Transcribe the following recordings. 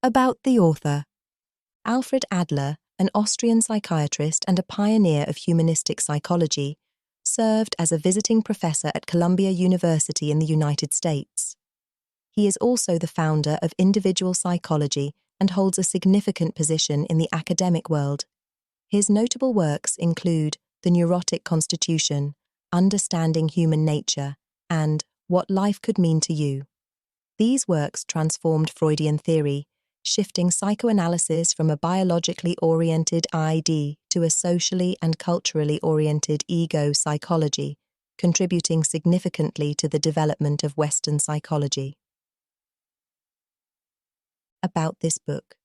About the author. Alfred Adler, an Austrian psychiatrist and a pioneer of humanistic psychology, served as a visiting professor at Columbia University in the United States. He is also the founder of individual psychology and holds a significant position in the academic world. His notable works include The Neurotic Constitution, Understanding Human Nature, and What Life Could Mean to You. These works transformed Freudian theory, shifting psychoanalysis from a biologically oriented ID to a socially and culturally oriented ego psychology, contributing significantly to the development of Western psychology. About this book.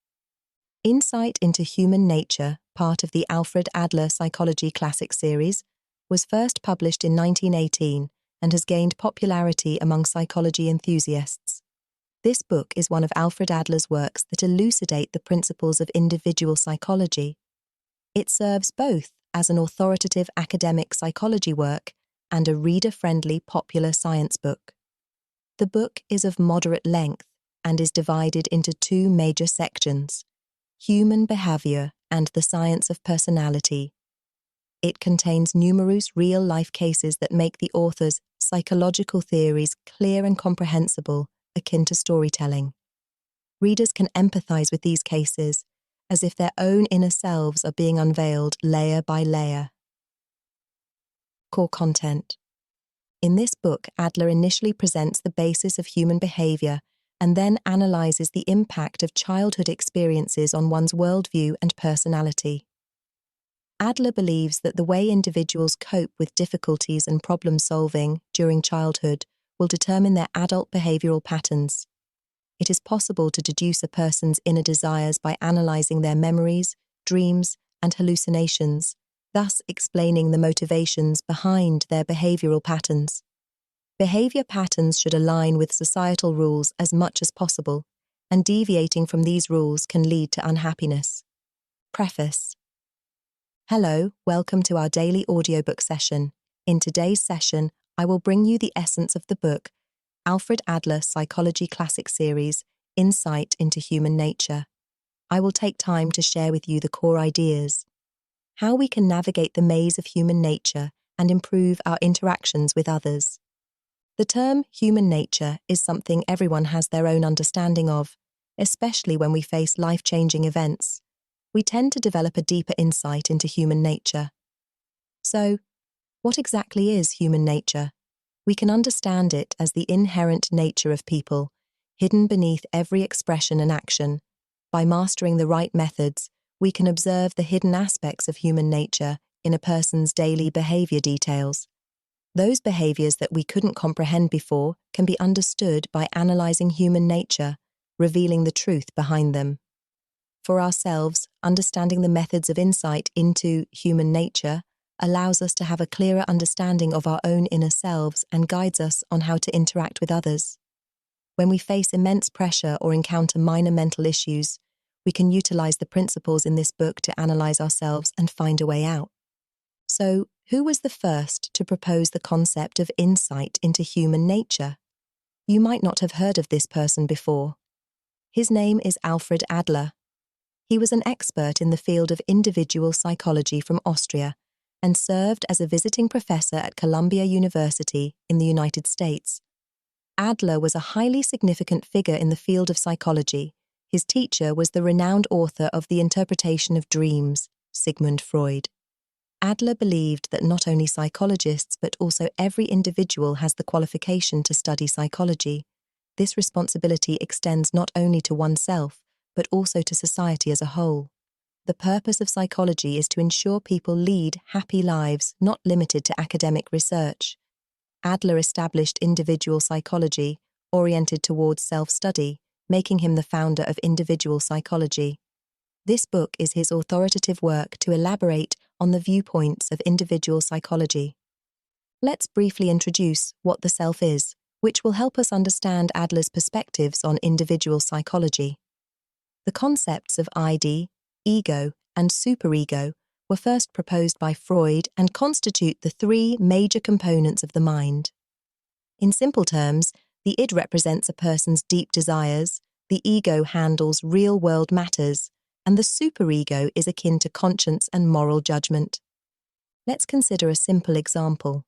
Insight into Human Nature, part of the Alfred Adler Psychology Classic series, was first published in 1918 and has gained popularity among psychology enthusiasts. This book is one of Alfred Adler's works that elucidate the principles of individual psychology. It serves both as an authoritative academic psychology work and a reader-friendly popular science book. The book is of moderate length and is divided into two major sections: Human Behavior and the Science of Personality. It contains numerous real-life cases that make the author's psychological theories clear and comprehensible, akin to storytelling. Readers can empathize with these cases as if their own inner selves are being unveiled layer by layer. Core content. In this book, Adler initially presents the basis of human behavior and then analyzes the impact of childhood experiences on one's worldview and personality. Adler believes that the way individuals cope with difficulties and problem-solving during childhood will determine their adult behavioral patterns. It is possible to deduce a person's inner desires by analyzing their memories, dreams, and hallucinations, thus explaining the motivations behind their behavioral patterns. Behavior patterns should align with societal rules as much as possible, and deviating from these rules can lead to unhappiness. Preface. Hello, welcome to our daily audiobook session. In today's session, I will bring you the essence of the book, Alfred Adler Psychology Classic Series, Insight into Human Nature. I will take time to share with you the core ideas, how we can navigate the maze of human nature and improve our interactions with others. The term human nature is something everyone has their own understanding of, especially when we face life-changing events. We tend to develop a deeper insight into human nature. So, what exactly is human nature? We can understand it as the inherent nature of people, hidden beneath every expression and action. By mastering the right methods, we can observe the hidden aspects of human nature in a person's daily behavior details. Those behaviors that we couldn't comprehend before can be understood by analyzing human nature, revealing the truth behind them. For ourselves, understanding the methods of insight into human nature allows us to have a clearer understanding of our own inner selves and guides us on how to interact with others. When we face immense pressure or encounter minor mental issues, we can utilize the principles in this book to analyze ourselves and find a way out. So, who was the first to propose the concept of insight into human nature? You might not have heard of this person before. His name is Alfred Adler. He was an expert in the field of individual psychology from Austria and served as a visiting professor at Columbia University in the United States. Adler was a highly significant figure in the field of psychology. His teacher was the renowned author of The Interpretation of Dreams, Sigmund Freud. Adler believed that not only psychologists but also every individual has the qualification to study psychology. This responsibility extends not only to oneself, but also to society as a whole. The purpose of psychology is to ensure people lead happy lives, not limited to academic research. Adler established individual psychology, oriented towards self-study, making him the founder of individual psychology. This book is his authoritative work to elaborate on the viewpoints of individual psychology. Let's briefly introduce what the self is, which will help us understand Adler's perspectives on individual psychology. The concepts of ID, ego, and superego were first proposed by Freud and constitute the three major components of the mind. In simple terms, the id represents a person's deep desires, the ego handles real-world matters, and the superego is akin to conscience and moral judgment. Let's consider a simple example.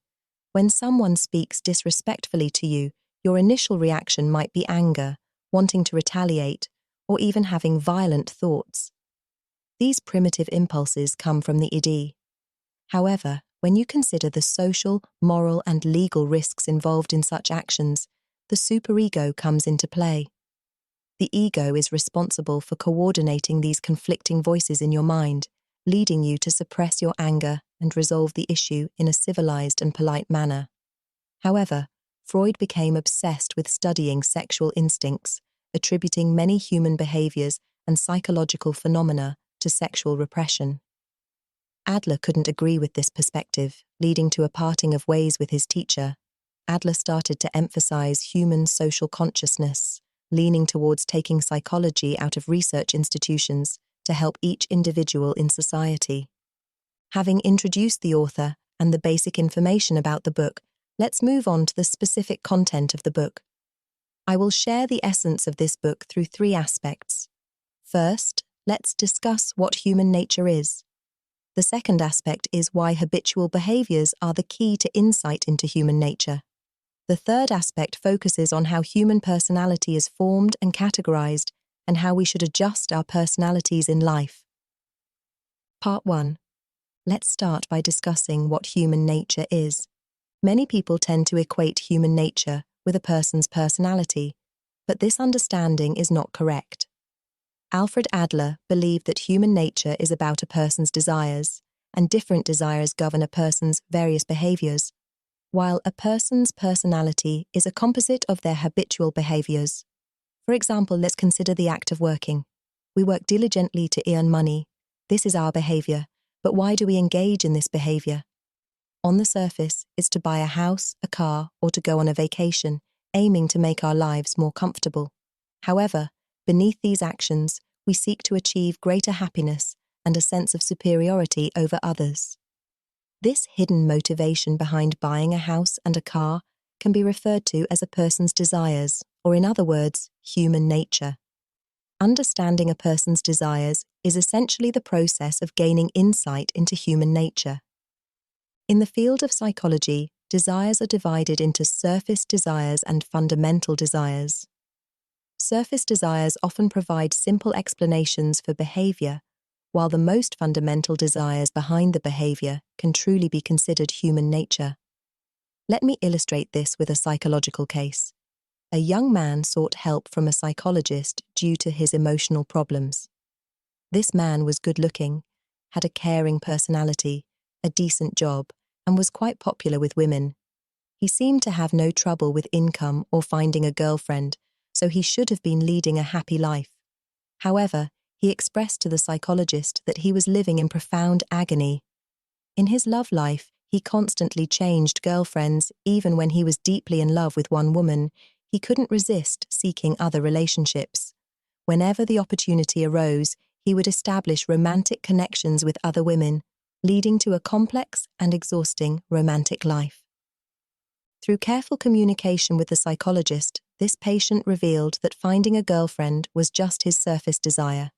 When someone speaks disrespectfully to you, your initial reaction might be anger, wanting to retaliate, or even having violent thoughts. These primitive impulses come from the id. However, when you consider the social, moral, and legal risks involved in such actions, the superego comes into play. The ego is responsible for coordinating these conflicting voices in your mind, leading you to suppress your anger and resolve the issue in a civilized and polite manner. However, Freud became obsessed with studying sexual instincts, attributing many human behaviors and psychological phenomena to sexual repression. Adler couldn't agree with this perspective, leading to a parting of ways with his teacher. Adler started to emphasize human social consciousness, leaning towards taking psychology out of research institutions to help each individual in society. Having introduced the author and the basic information about the book, let's move on to the specific content of the book. I will share the essence of this book through 3 aspects. First, let's discuss what human nature is. The second aspect is why habitual behaviors are the key to insight into human nature. The third aspect focuses on how human personality is formed and categorized, and how we should adjust our personalities in life. Part 1. Let's start by discussing what human nature is. Many people tend to equate human nature with a person's personality, but this understanding is not correct. Alfred Adler believed that human nature is about a person's desires, and different desires govern a person's various behaviors, while a person's personality is a composite of their habitual behaviors. For example, let's consider the act of working. We work diligently to earn money. This is our behavior, but why do we engage in this behavior? On the surface, it's to buy a house, a car, or to go on a vacation, aiming to make our lives more comfortable. However, beneath these actions, we seek to achieve greater happiness and a sense of superiority over others. This hidden motivation behind buying a house and a car can be referred to as a person's desires, or in other words, human nature. Understanding a person's desires is essentially the process of gaining insight into human nature. In the field of psychology, desires are divided into surface desires and fundamental desires. Surface desires often provide simple explanations for behavior, while the most fundamental desires behind the behavior can truly be considered human nature. Let me illustrate this with a psychological case. A young man sought help from a psychologist due to his emotional problems. This man was good-looking, had a caring personality, a decent job, and was quite popular with women. He seemed to have no trouble with income or finding a girlfriend, so he should have been leading a happy life. However, he expressed to the psychologist that he was living in profound agony. In his love life, he constantly changed girlfriends. Even when he was deeply in love with one woman, he couldn't resist seeking other relationships. Whenever the opportunity arose, he would establish romantic connections with other women, leading to a complex and exhausting romantic life. Through careful communication with the psychologist, this patient revealed that finding a girlfriend was just his surface desire.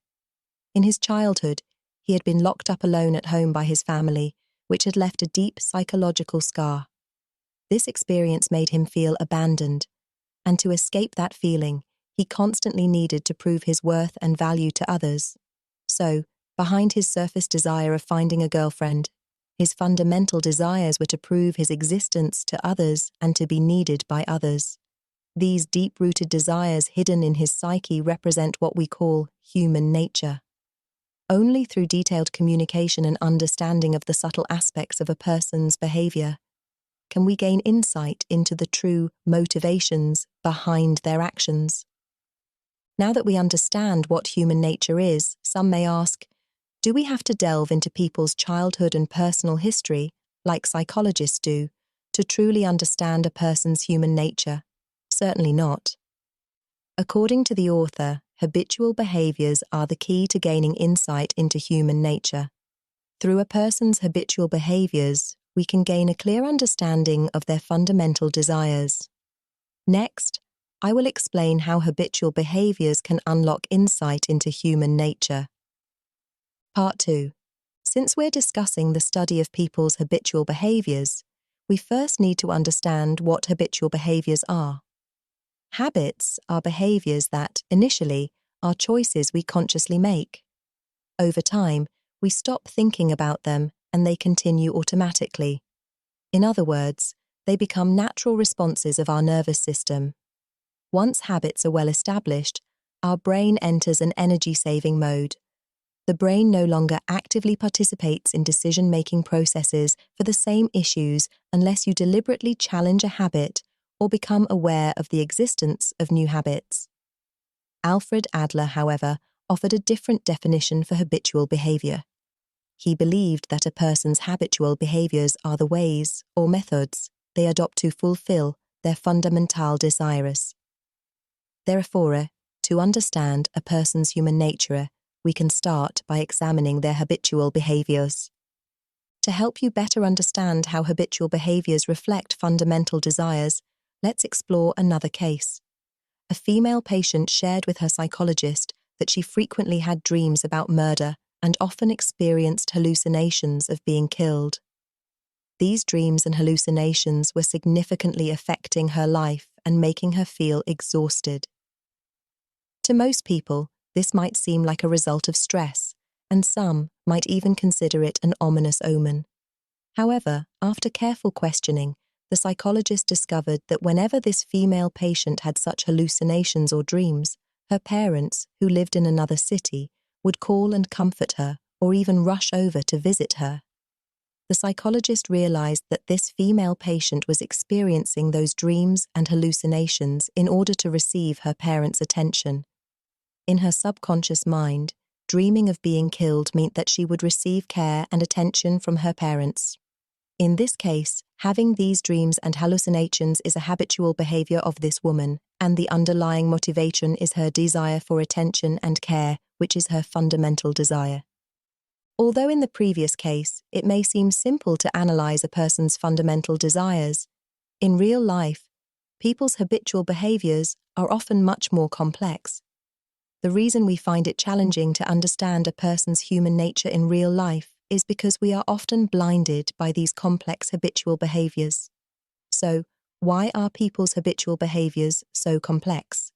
In his childhood, he had been locked up alone at home by his family, which had left a deep psychological scar. This experience made him feel abandoned, and to escape that feeling, he constantly needed to prove his worth and value to others. So, behind his surface desire of finding a girlfriend, his fundamental desires were to prove his existence to others and to be needed by others. These deep-rooted desires hidden in his psyche represent what we call human nature. Only through detailed communication and understanding of the subtle aspects of a person's behavior can we gain insight into the true motivations behind their actions. Now that we understand what human nature is, some may ask, do we have to delve into people's childhood and personal history, like psychologists do, to truly understand a person's human nature? Certainly not. According to the author, habitual behaviors are the key to gaining insight into human nature. Through a person's habitual behaviors, we can gain a clear understanding of their fundamental desires. Next, I will explain how habitual behaviors can unlock insight into human nature. Part 2. Since we're discussing the study of people's habitual behaviors, we first need to understand what habitual behaviors are. Habits are behaviors that, initially, are choices we consciously make. Over time, we stop thinking about them and they continue automatically. In other words, they become natural responses of our nervous system. Once habits are well established, our brain enters an energy-saving mode. The brain no longer actively participates in decision-making processes for the same issues unless you deliberately challenge a habit or become aware of the existence of new habits. Alfred Adler, however, offered a different definition for habitual behavior. He believed that a person's habitual behaviors are the ways, or methods, they adopt to fulfill their fundamental desires. Therefore, to understand a person's human nature, we can start by examining their habitual behaviors. To help you better understand how habitual behaviors reflect fundamental desires, let's explore another case. A female patient shared with her psychologist that she frequently had dreams about murder and often experienced hallucinations of being killed. These dreams and hallucinations were significantly affecting her life and making her feel exhausted. To most people, this might seem like a result of stress, and some might even consider it an ominous omen. However, after careful questioning, the psychologist discovered that whenever this female patient had such hallucinations or dreams, her parents, who lived in another city, would call and comfort her or even rush over to visit her. The psychologist realized that this female patient was experiencing those dreams and hallucinations in order to receive her parents' attention. In her subconscious mind, dreaming of being killed meant that she would receive care and attention from her parents. In this case, having these dreams and hallucinations is a habitual behavior of this woman, and the underlying motivation is her desire for attention and care, which is her fundamental desire. Although in the previous case, it may seem simple to analyze a person's fundamental desires, in real life, people's habitual behaviors are often much more complex. The reason we find it challenging to understand a person's human nature in real life is because we are often blinded by these complex habitual behaviors. So, why are people's habitual behaviors so complex?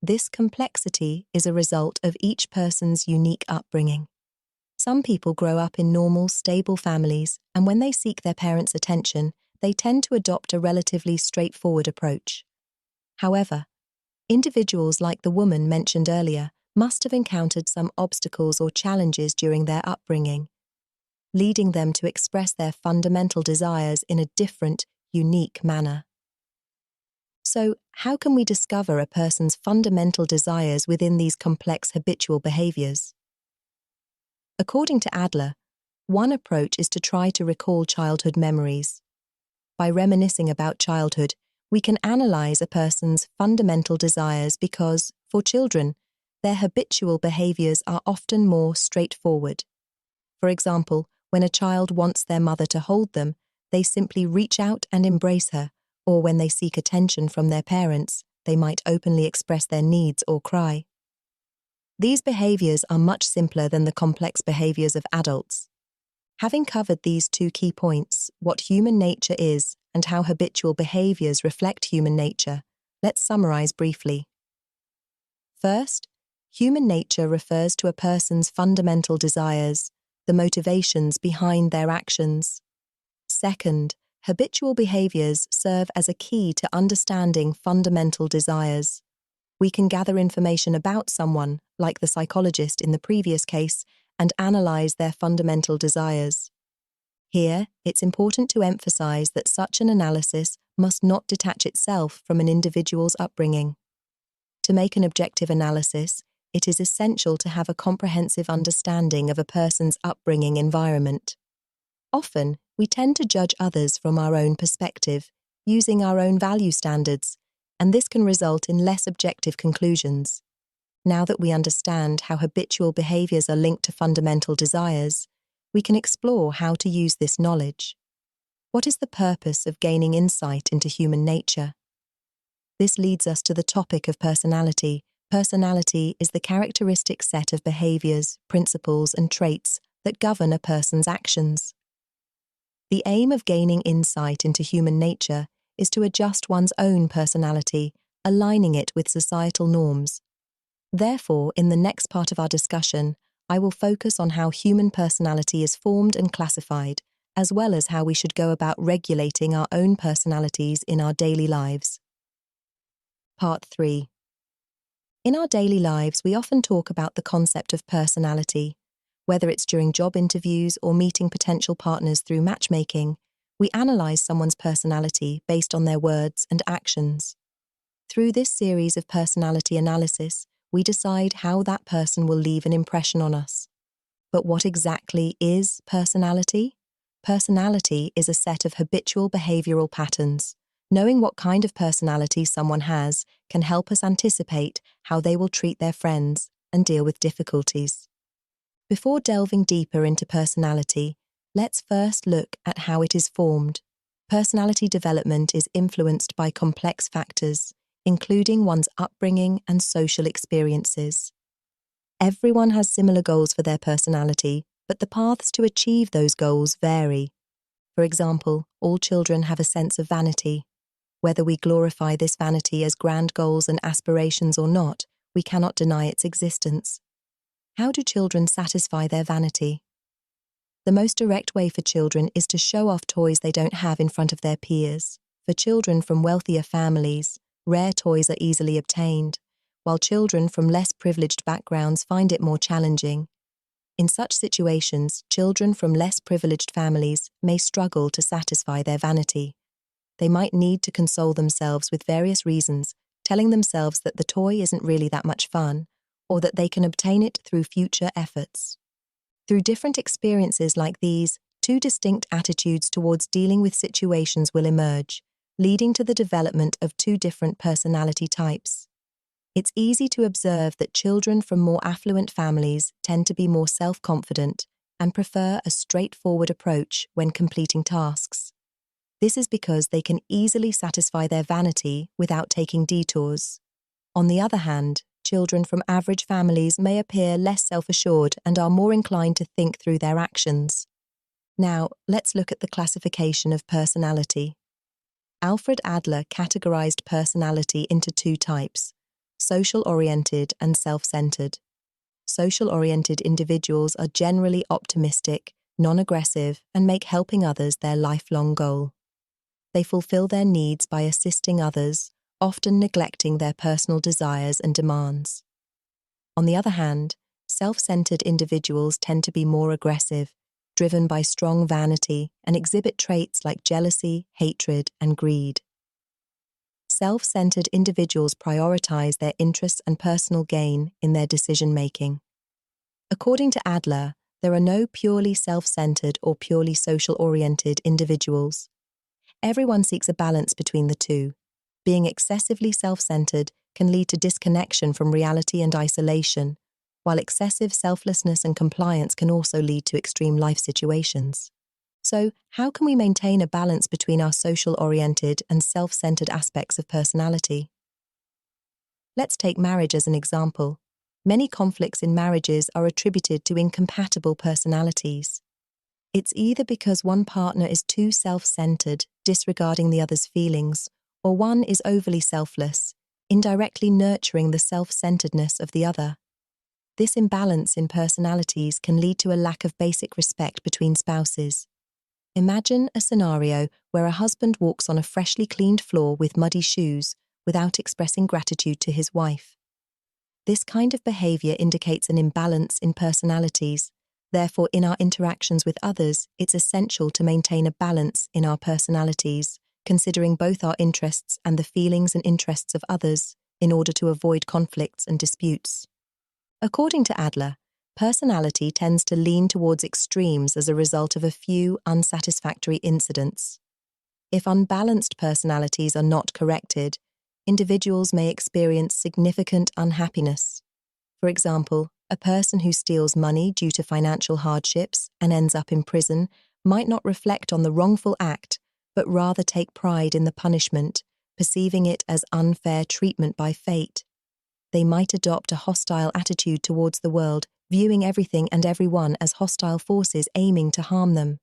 This complexity is a result of each person's unique upbringing. Some people grow up in normal, stable families, and when they seek their parents' attention, they tend to adopt a relatively straightforward approach. However, individuals like the woman mentioned earlier must have encountered some obstacles or challenges during their upbringing, leading them to express their fundamental desires in a different, unique manner. So, how can we discover a person's fundamental desires within these complex habitual behaviors? According to Adler, one approach is to try to recall childhood memories. By reminiscing about childhood, we can analyze a person's fundamental desires because, for children, their habitual behaviors are often more straightforward. For example, when a child wants their mother to hold them, they simply reach out and embrace her, or when they seek attention from their parents, they might openly express their needs or cry. These behaviors are much simpler than the complex behaviors of adults. Having covered these two key points, what human nature is and how habitual behaviors reflect human nature, let's summarize briefly. First, human nature refers to a person's fundamental desires, the motivations behind their actions. Second, habitual behaviors serve as a key to understanding fundamental desires. We can gather information about someone, like the psychologist in the previous case, and analyze their fundamental desires. Here, it's important to emphasize that such an analysis must not detach itself from an individual's upbringing. To make an objective analysis, it is essential to have a comprehensive understanding of a person's upbringing environment. Often, we tend to judge others from our own perspective, using our own value standards, and this can result in less objective conclusions. Now that we understand how habitual behaviors are linked to fundamental desires, we can explore how to use this knowledge. What is the purpose of gaining insight into human nature? This leads us to the topic of personality. Personality is the characteristic set of behaviors, principles, and traits that govern a person's actions. The aim of gaining insight into human nature is to adjust one's own personality, aligning it with societal norms. Therefore, in the next part of our discussion, I will focus on how human personality is formed and classified, as well as how we should go about regulating our own personalities in our daily lives. Part 3. In our daily lives, we often talk about the concept of personality. Whether it's during job interviews or meeting potential partners through matchmaking, we analyze someone's personality based on their words and actions. Through this series of personality analysis, we decide how that person will leave an impression on us. But what exactly is personality? Personality is a set of habitual behavioral patterns. Knowing what kind of personality someone has can help us anticipate how they will treat their friends and deal with difficulties. Before delving deeper into personality, let's first look at how it is formed. Personality development is influenced by complex factors, including one's upbringing and social experiences. Everyone has similar goals for their personality, but the paths to achieve those goals vary. For example, all children have a sense of vanity. Whether we glorify this vanity as grand goals and aspirations or not, we cannot deny its existence. How do children satisfy their vanity? The most direct way for children is to show off toys they don't have in front of their peers. For children from wealthier families, rare toys are easily obtained, while children from less privileged backgrounds find it more challenging. In such situations, children from less privileged families may struggle to satisfy their vanity. They might need to console themselves with various reasons, telling themselves that the toy isn't really that much fun, or that they can obtain it through future efforts. Through different experiences like these, two distinct attitudes towards dealing with situations will emerge, leading to the development of two different personality types. It's easy to observe that children from more affluent families tend to be more self-confident and prefer a straightforward approach when completing tasks. This is because they can easily satisfy their vanity without taking detours. On the other hand, children from average families may appear less self-assured and are more inclined to think through their actions. Now, let's look at the classification of personality. Alfred Adler categorized personality into two types: social-oriented and self-centered. Social-oriented individuals are generally optimistic, non-aggressive, and make helping others their lifelong goal. They fulfill their needs by assisting others, often neglecting their personal desires and demands. On the other hand, self-centered individuals tend to be more aggressive, driven by strong vanity, and exhibit traits like jealousy, hatred, and greed. Self-centered individuals prioritize their interests and personal gain in their decision-making. According to Adler, there are no purely self-centered or purely social-oriented individuals. Everyone seeks a balance between the two. Being excessively self-centered can lead to disconnection from reality and isolation, while excessive selflessness and compliance can also lead to extreme life situations. So, how can we maintain a balance between our social-oriented and self-centered aspects of personality? Let's take marriage as an example. Many conflicts in marriages are attributed to incompatible personalities. It's either because one partner is too self-centered, disregarding the other's feelings, or one is overly selfless, indirectly nurturing the self-centeredness of the other. This imbalance in personalities can lead to a lack of basic respect between spouses. Imagine a scenario where a husband walks on a freshly cleaned floor with muddy shoes without expressing gratitude to his wife. This kind of behavior indicates an imbalance in personalities. Therefore, in our interactions with others, it's essential to maintain a balance in our personalities, considering both our interests and the feelings and interests of others, in order to avoid conflicts and disputes. According to Adler, personality tends to lean towards extremes as a result of a few unsatisfactory incidents. If unbalanced personalities are not corrected, individuals may experience significant unhappiness. For example, a person who steals money due to financial hardships and ends up in prison might not reflect on the wrongful act, but rather take pride in the punishment, perceiving it as unfair treatment by fate. They might adopt a hostile attitude towards the world, viewing everything and everyone as hostile forces aiming to harm them.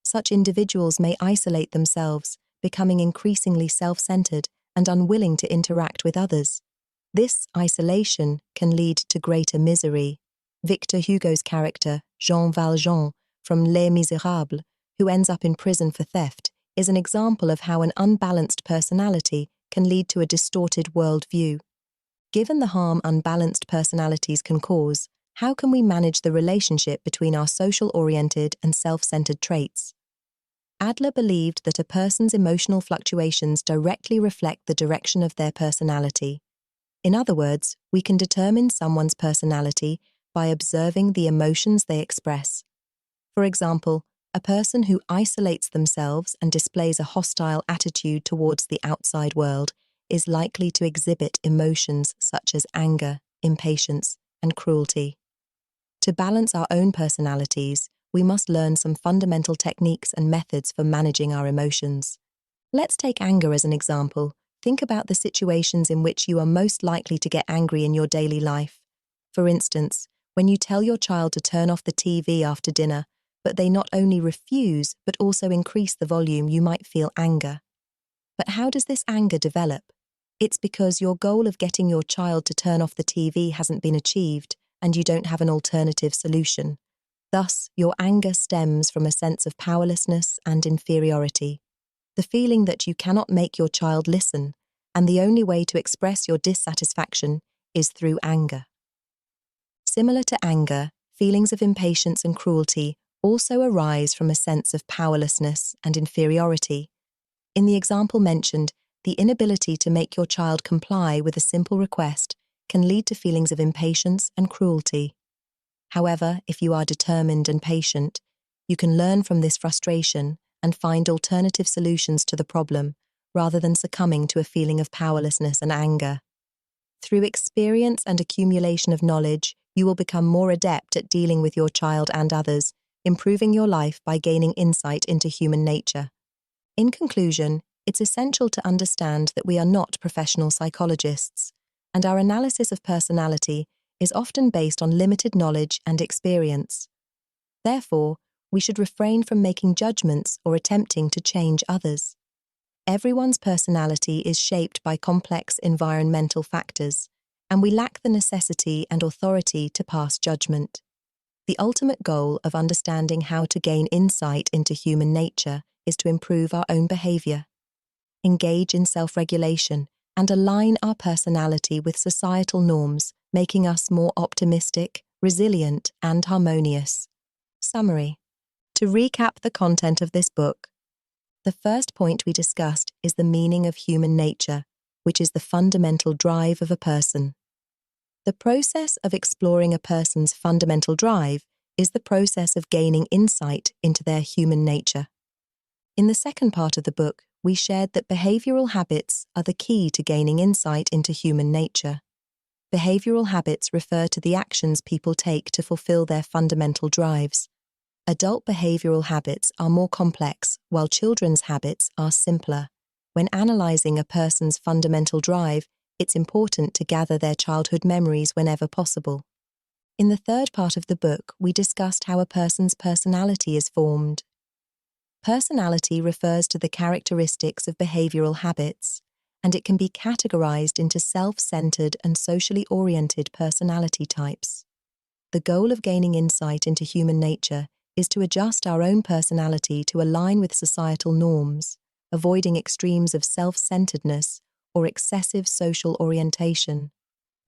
Such individuals may isolate themselves, becoming increasingly self-centered and unwilling to interact with others. This isolation can lead to greater misery. Victor Hugo's character, Jean Valjean, from Les Misérables, who ends up in prison for theft, is an example of how an unbalanced personality can lead to a distorted worldview. Given the harm unbalanced personalities can cause, how can we manage the relationship between our social-oriented and self-centered traits? Adler believed that a person's emotional fluctuations directly reflect the direction of their personality. In other words, we can determine someone's personality by observing the emotions they express. For example, a person who isolates themselves and displays a hostile attitude towards the outside world is likely to exhibit emotions such as anger, impatience, and cruelty. To balance our own personalities, we must learn some fundamental techniques and methods for managing our emotions. Let's take anger as an example. Think about the situations in which you are most likely to get angry in your daily life. For instance, when you tell your child to turn off the TV after dinner, but they not only refuse but also increase the volume, you might feel anger. But how does this anger develop? It's because your goal of getting your child to turn off the TV hasn't been achieved, and you don't have an alternative solution. Thus, your anger stems from a sense of powerlessness and inferiority, the feeling that you cannot make your child listen, and the only way to express your dissatisfaction is through anger. Similar to anger, feelings of impatience and cruelty also arise from a sense of powerlessness and inferiority. In the example mentioned, the inability to make your child comply with a simple request can lead to feelings of impatience and cruelty. However, if you are determined and patient, you can learn from this frustration and find alternative solutions to the problem, rather than succumbing to a feeling of powerlessness and anger. Through experience and accumulation of knowledge, you will become more adept at dealing with your child and others, improving your life by gaining insight into human nature. In conclusion, it's essential to understand that we are not professional psychologists, and our analysis of personality is often based on limited knowledge and experience. Therefore, we should refrain from making judgments or attempting to change others. Everyone's personality is shaped by complex environmental factors, and we lack the necessity and authority to pass judgment. The ultimate goal of understanding how to gain insight into human nature is to improve our own behavior, engage in self-regulation, and align our personality with societal norms, making us more optimistic, resilient, and harmonious. Summary. To recap the content of this book, the first point we discussed is the meaning of human nature, which is the fundamental drive of a person. The process of exploring a person's fundamental drive is the process of gaining insight into their human nature. In the second part of the book, we shared that behavioral habits are the key to gaining insight into human nature. Behavioral habits refer to the actions people take to fulfill their fundamental drives. Adult behavioral habits are more complex, while children's habits are simpler. When analyzing a person's fundamental drive, it's important to gather their childhood memories whenever possible. In the third part of the book, we discussed how a person's personality is formed. Personality refers to the characteristics of behavioral habits, and it can be categorized into self-centered and socially oriented personality types. The goal of gaining insight into human nature is to adjust our own personality to align with societal norms, avoiding extremes of self-centeredness or excessive social orientation.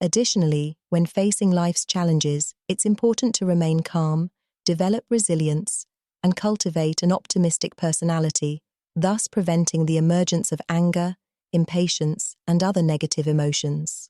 Additionally, when facing life's challenges, it's important to remain calm, develop resilience, and cultivate an optimistic personality, thus preventing the emergence of anger, impatience, and other negative emotions.